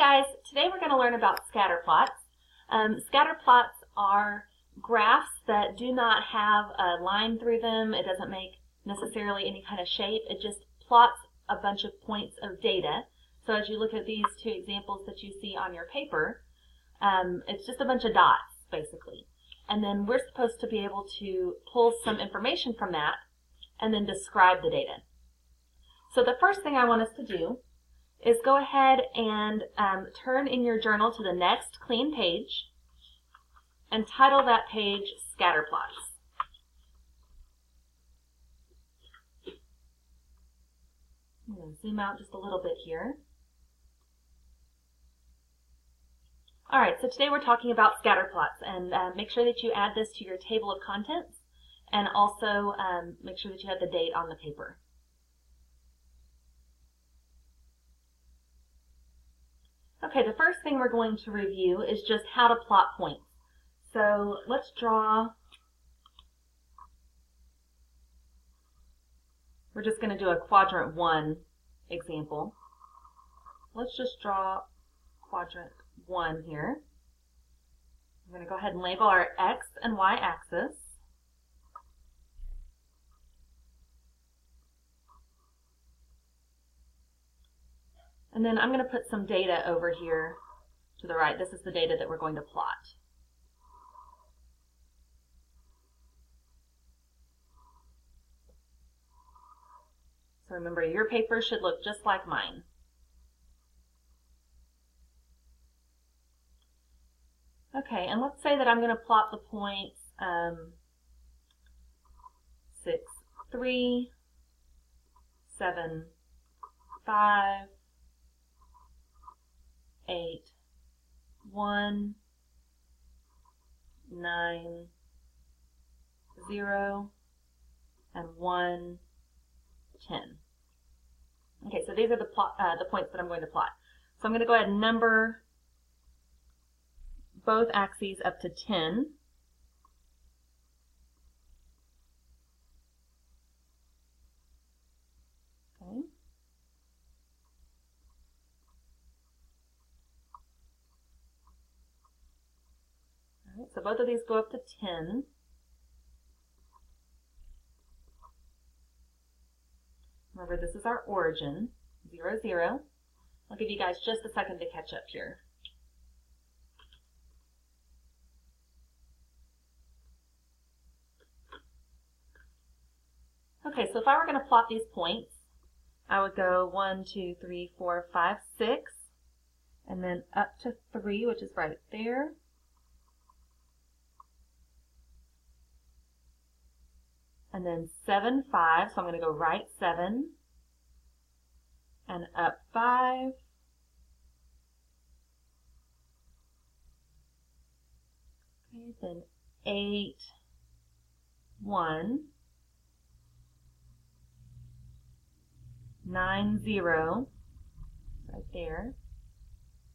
guys, today we're going to learn about scatterplots. Scatterplots are graphs that do not have a line through them. It doesn't make necessarily any kind of shape. It just plots a bunch of points of data. So as you look at these two examples that you see on your paper, it's just a bunch of dots basically. And then we're supposed to be able to pull some information from that and then describe the data. So the first thing I want us to do is go ahead and turn in your journal to the next clean page and title that page Scatterplots. I'm going to zoom out just a little bit here. Alright, so today we're talking about scatterplots, and make sure that you add this to your table of contents, and also make sure that you have the date on the paper. Okay, the first thing we're going to review is just how to plot points. So let's draw, we're just going to do a quadrant 1 example. Let's just draw quadrant 1 here. I'm going to go ahead and label our X and Y axis. And then I'm going to put some data over here to the right. This is the data that we're going to plot. So remember, your paper should look just like mine. Okay, and let's say that I'm going to plot the points 6, 3, 7, 5, 8, 1, 9, 0, and 1, 10. Okay, so these are the points that I'm going to plot. So I'm going to go ahead and number both axes up to 10. Okay. All right, so both of these go up to 10. Remember, this is our origin, 0, 0. I'll give you guys just a second to catch up here. Okay, so if I were going to plot these points, I would go 1, 2, 3, 4, 5, 6, and then up to 3, which is right there. And then 7, 5, so I'm going to go right 7, and up 5, okay, then 8, 1, 9, 0, right there,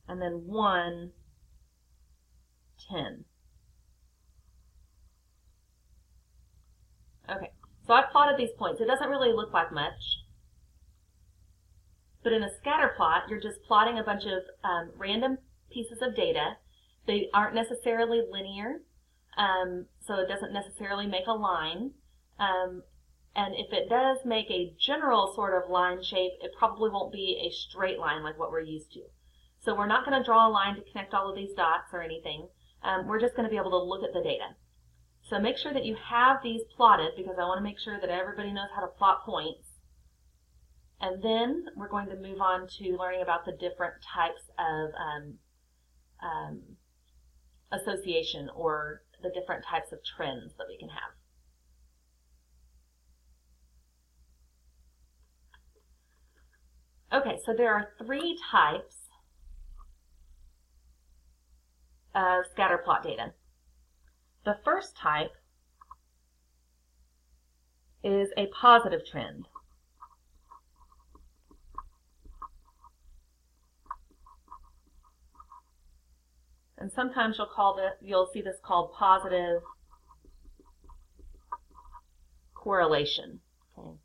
and then 1, 10. Okay, so I've plotted these points. It doesn't really look like much, but in a scatter plot, you're just plotting a bunch of random pieces of data. They aren't necessarily linear, so it doesn't necessarily make a line. And if it does make a general sort of line shape, it probably won't be a straight line like what we're used to. So we're not going to draw a line to connect all of these dots or anything. We're just going to be able to look at the data. So make sure that you have these plotted, because I want to make sure that everybody knows how to plot points. And then we're going to move on to learning about the different types of association, or the different types of trends that we can have. Okay, so there are 3 types of scatterplot data. The first type is a positive trend. And sometimes you'll see this called positive correlation. Okay.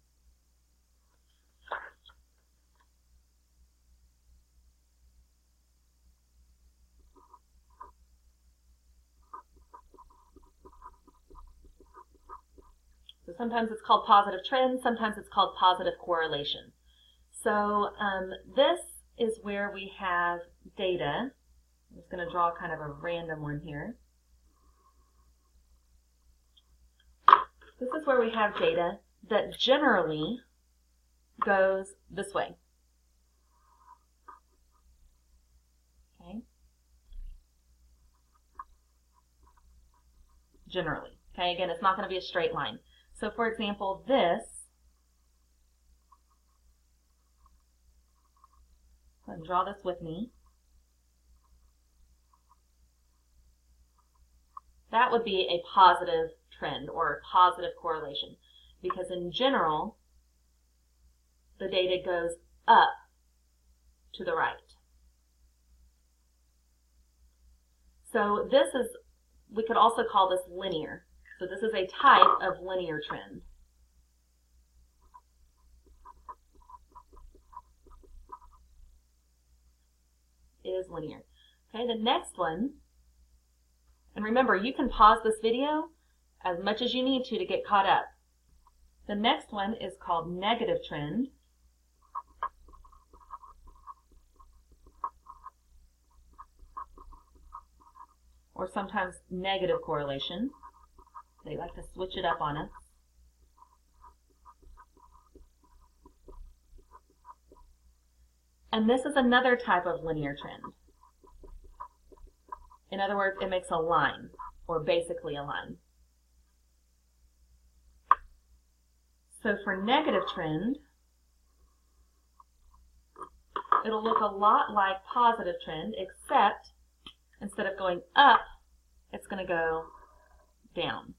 So sometimes it's called positive trend, sometimes it's called positive correlation. So this is where we have data. I'm just going to draw kind of a random one here. This is where we have data that generally goes this way. Okay. Generally. Okay, again, it's not going to be a straight line. So for example, this, go ahead and draw this with me. That would be a positive trend or a positive correlation, because in general, the data goes up to the right. So this is, we could also call this linear. So this is a type of linear trend. It is linear. Okay, the next one, and remember, you can pause this video as much as you need to get caught up. The next one is called negative trend. Or sometimes negative correlation. They like to switch it up on us. And this is another type of linear trend. In other words, it makes a line, or basically a line. So for negative trend, it'll look a lot like positive trend, except instead of going up, it's going to go down.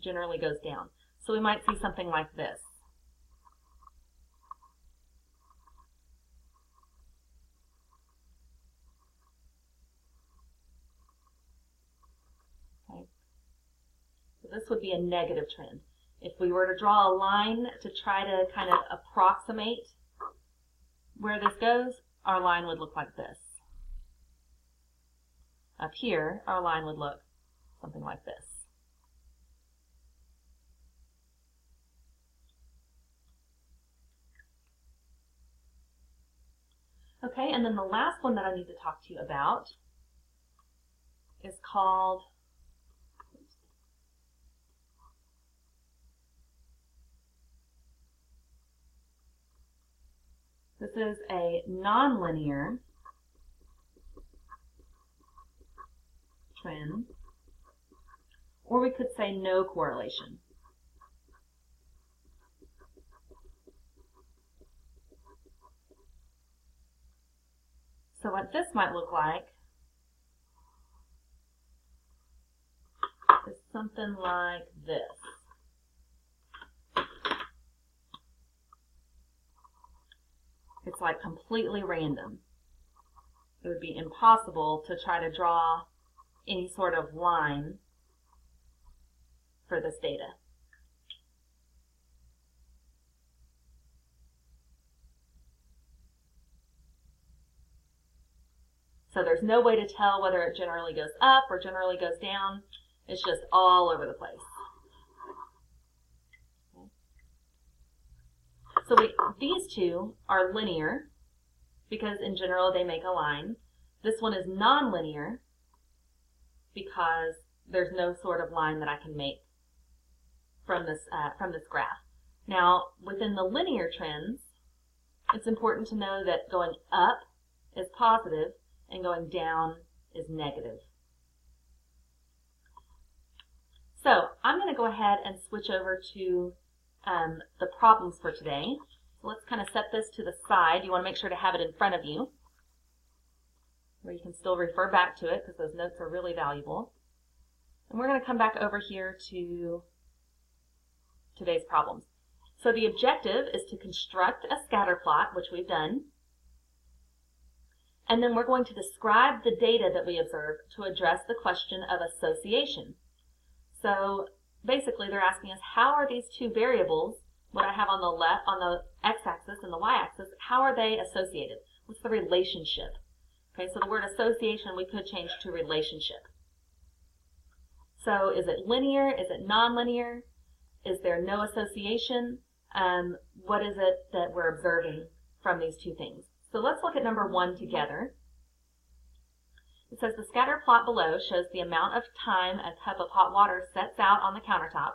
Generally goes down. So we might see something like this. Okay. So this would be a negative trend. If we were to draw a line to try to kind of approximate where this goes, our line would look like this. Up here, our line would look something like this. Okay, and then the last one that I need to talk to you about is called, this is a nonlinear trend, or we could say no correlation. So what this might look like is something like this. It's like completely random. It would be impossible to try to draw any sort of line for this data. So there's no way to tell whether it generally goes up or generally goes down. It's just all over the place. Okay. So these two are linear because in general they make a line. This one is nonlinear because there's no sort of line that I can make from this graph. Now, within the linear trends, it's important to know that going up is positive and going down is negative. So I'm going to go ahead and switch over to the problems for today. So let's kind of set this to the side. You want to make sure to have it in front of you, where you can still refer back to it because those notes are really valuable. And we're going to come back over here to today's problems. So the objective is to construct a scatter plot, which we've done. And then we're going to describe the data that we observed to address the question of association. So basically they're asking us, how are these two variables, what I have on the left, on the x-axis and the y-axis, how are they associated? What's the relationship? Okay, so the word association we could change to relationship. So is it linear? Is it nonlinear? Is there no association? What is it that we're observing from these two things? So let's look at number 1 together. It says the scatter plot below shows the amount of time a cup of hot water sets out on the countertop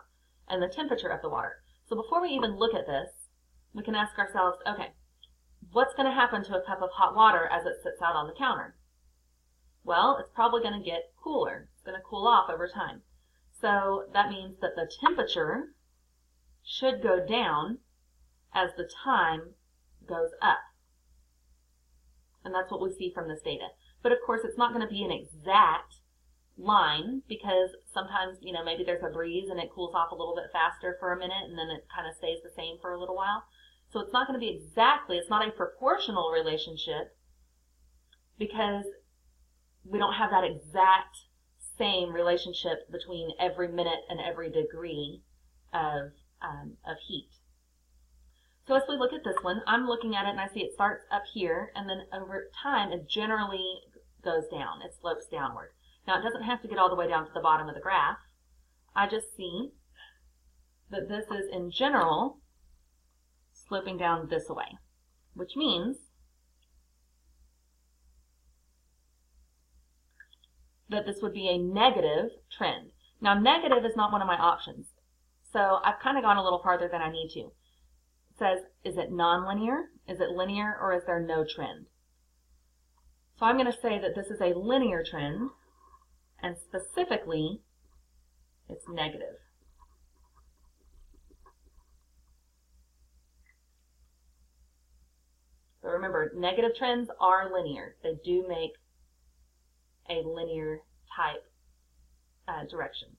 and the temperature of the water. So before we even look at this, we can ask ourselves, okay, what's going to happen to a cup of hot water as it sits out on the counter? Well, it's probably going to get cooler. It's going to cool off over time. So that means that the temperature should go down as the time goes up. And that's what we see from this data. But of course, it's not going to be an exact line because sometimes, maybe there's a breeze and it cools off a little bit faster for a minute and then it kind of stays the same for a little while. So it's not going to be exactly, it's not a proportional relationship because we don't have that exact same relationship between every minute and every degree of heat. So as we look at this one, I'm looking at it and I see it starts up here and then over time it generally goes down. It slopes downward. Now it doesn't have to get all the way down to the bottom of the graph. I just see that this is in general sloping down this way, which means that this would be a negative trend. Now negative is not one of my options, so I've kind of gone a little farther than I need to. It says, is it nonlinear, is it linear, or is there no trend? So I'm going to say that this is a linear trend, and specifically, it's negative. So remember, negative trends are linear. They do make a linear type direction.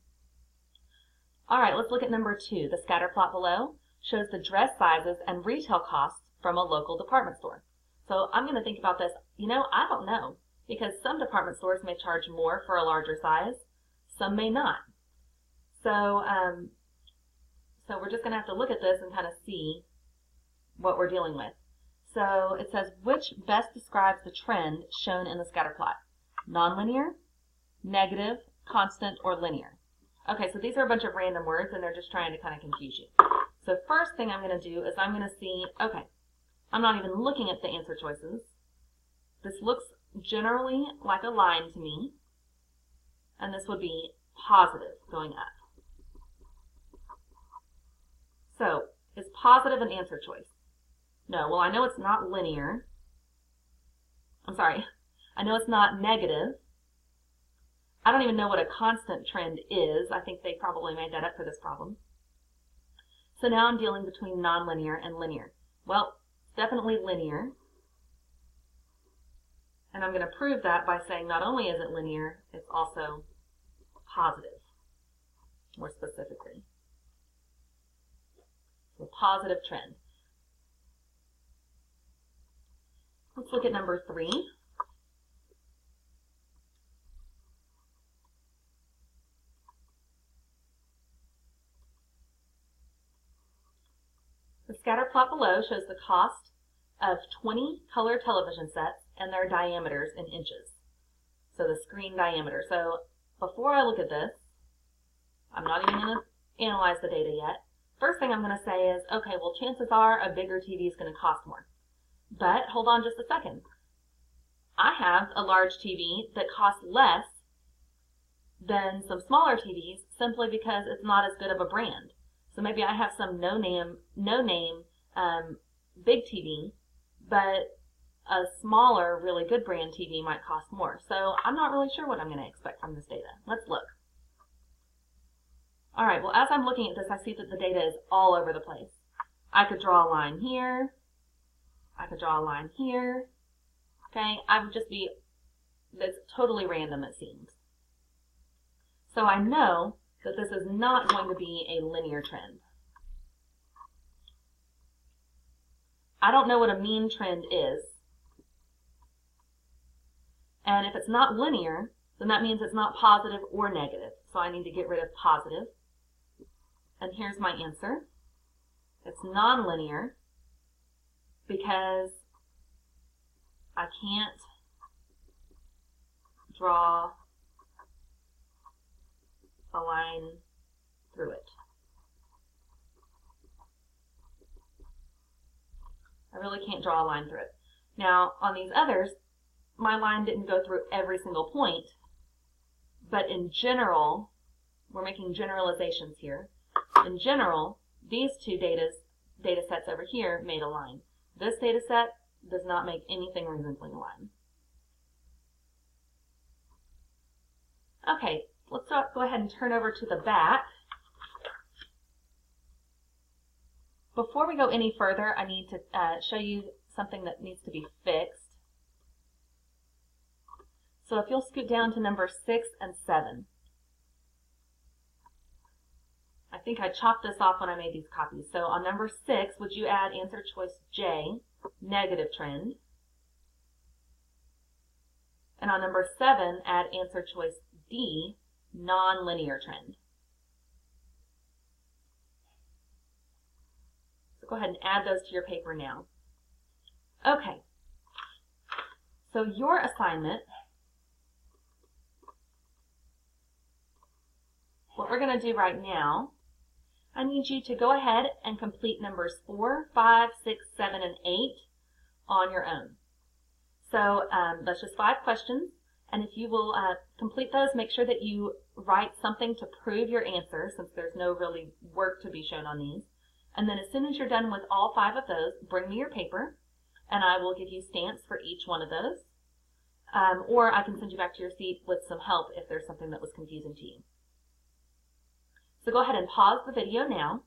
All right, let's look at number 2. The scatter plot below shows the dress sizes and retail costs from a local department store. So I'm going to think about this. I don't know, because some department stores may charge more for a larger size, some may not. So, so we're just going to have to look at this and kind of see what we're dealing with. So it says, which best describes the trend shown in the scatter plot? Nonlinear, negative, constant, or linear? Okay, so these are a bunch of random words and they're just trying to kind of confuse you. So first thing I'm going to do is I'm going to see, okay, I'm not even looking at the answer choices. This looks generally like a line to me, and this would be positive going up. So, is positive an answer choice? No. Well, I know it's not linear. I'm sorry. I know it's not negative. I don't even know what a constant trend is. I think they probably made that up for this problem. So now I'm dealing between nonlinear and linear. Well, it's definitely linear. And I'm going to prove that by saying not only is it linear, it's also positive, more specifically. So positive trend. Let's look at number 3. The scatter plot below shows the cost of 20 color television sets and their diameters in inches. So the screen diameter. So before I look at this, I'm not even going to analyze the data yet. First thing I'm going to say is, okay, well, chances are a bigger TV is going to cost more. But hold on just a second. I have a large TV that costs less than some smaller TVs simply because it's not as good of a brand. So maybe I have some no-name big TV, but a smaller, really good brand TV might cost more. So I'm not really sure what I'm going to expect from this data. Let's look. All right, well, as I'm looking at this, I see that the data is all over the place. I could draw a line here. I could draw a line here. Okay, I would just be, that's totally random, it seems. So I know that this is not going to be a linear trend. I don't know what a mean trend is. And if it's not linear, then that means it's not positive or negative. So I need to get rid of positive. And here's my answer. It's nonlinear because I can't draw a line through it. I really can't draw a line through it. Now, on these others, my line didn't go through every single point, but in general, we're making generalizations here. In general, these two data sets over here made a line. This data set does not make anything resembling a line. Okay, let's go ahead and turn over to the back. Before we go any further, I need to show you something that needs to be fixed. So if you'll scoot down to number 6 and 7. I think I chopped this off when I made these copies. So on number 6, would you add answer choice J, negative trend? And on number 7, add answer choice D, nonlinear trend. So go ahead and add those to your paper now. Okay. So your assignment, what we're going to do right now, I need you to go ahead and complete numbers 4, 5, 6, 7, and 8 on your own. So that's just 5 questions, and if you will complete those, make sure that you write something to prove your answer, since there's no really work to be shown on these. And then as soon as you're done with all 5 of those, bring me your paper, and I will give you stamps for each one of those. Or I can send you back to your seat with some help if there's something that was confusing to you. So go ahead and pause the video now,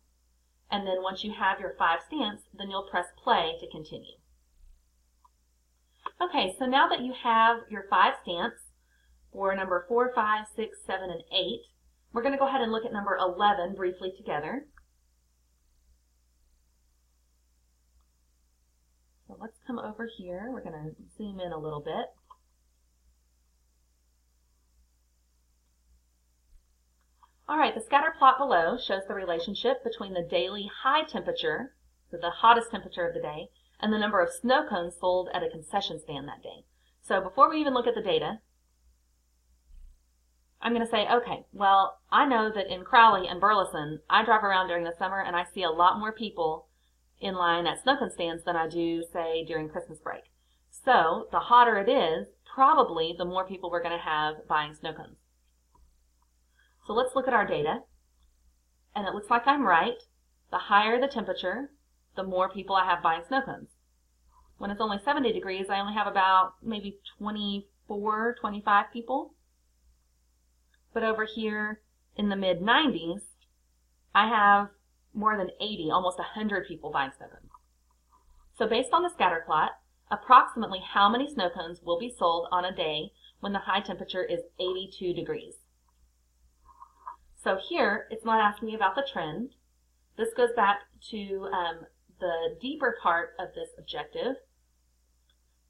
and then once you have your 5 stamps, then you'll press play to continue. Okay, so now that you have your 5 stamps for number 4, 5, 6, 7, and 8, we're going to go ahead and look at number 11 briefly together. So let's come over here. We're going to zoom in a little bit. All right, the scatter plot below shows the relationship between the daily high temperature, so the hottest temperature of the day, and the number of snow cones sold at a concession stand that day. So before we even look at the data, I'm going to say, okay, well, I know that in Crowley and Burleson, I drive around during the summer and I see a lot more people in line at snow cone stands than I do, say, during Christmas break. So the hotter it is, probably the more people we're going to have buying snow cones. So let's look at our data, and it looks like I'm right. The higher the temperature, the more people I have buying snow cones. When it's only 70 degrees, I only have about maybe 24, 25 people. But over here in the mid-90s, I have more than 80, almost 100 people buying snow cones. So based on the scatter plot, approximately how many snow cones will be sold on a day when the high temperature is 82 degrees? So here, it's not asking me about the trend. This goes back to the deeper part of this objective,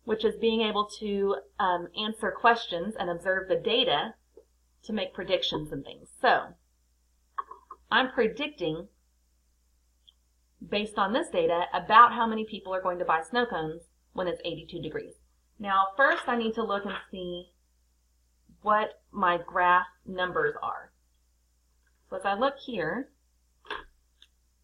which is being able to answer questions and observe the data to make predictions and things. So I'm predicting, based on this data, about how many people are going to buy snow cones when it's 82 degrees. Now, first I need to look and see what my graph numbers are. So as I look here,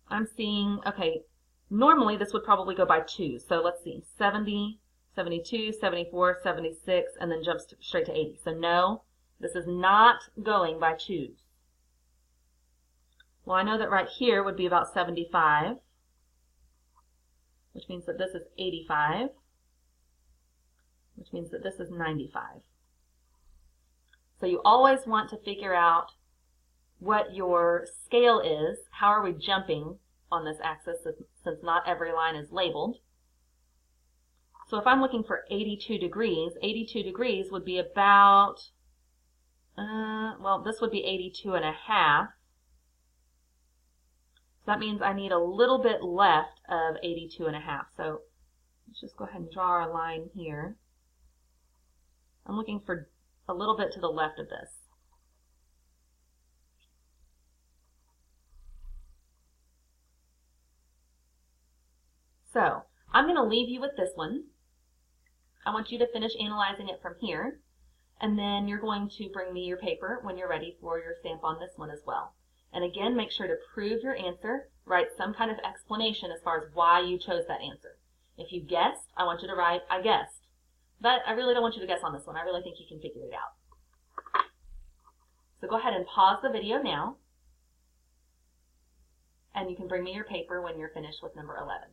I'm seeing, okay, normally this would probably go by 2. So let's see, 70, 72, 74, 76, and then jumps straight to 80. So no, this is not going by 2s. Well, I know that right here would be about 75, which means that this is 85, which means that this is 95. So you always want to figure out what your scale is. How are we jumping on this axis, since not every line is labeled? So if I'm looking for 82 degrees would be about, well, this would be 82 and a half. So that means I need a little bit left of 82 and a half. So let's just go ahead and draw our line here. I'm looking for a little bit to the left of this. So I'm going to leave you with this one. I want you to finish analyzing it from here. And then you're going to bring me your paper when you're ready for your stamp on this one as well. And again, make sure to prove your answer. Write some kind of explanation as far as why you chose that answer. If you guessed, I want you to write, I guessed. But I really don't want you to guess on this one. I really think you can figure it out. So go ahead and pause the video now. And you can bring me your paper when you're finished with number 11.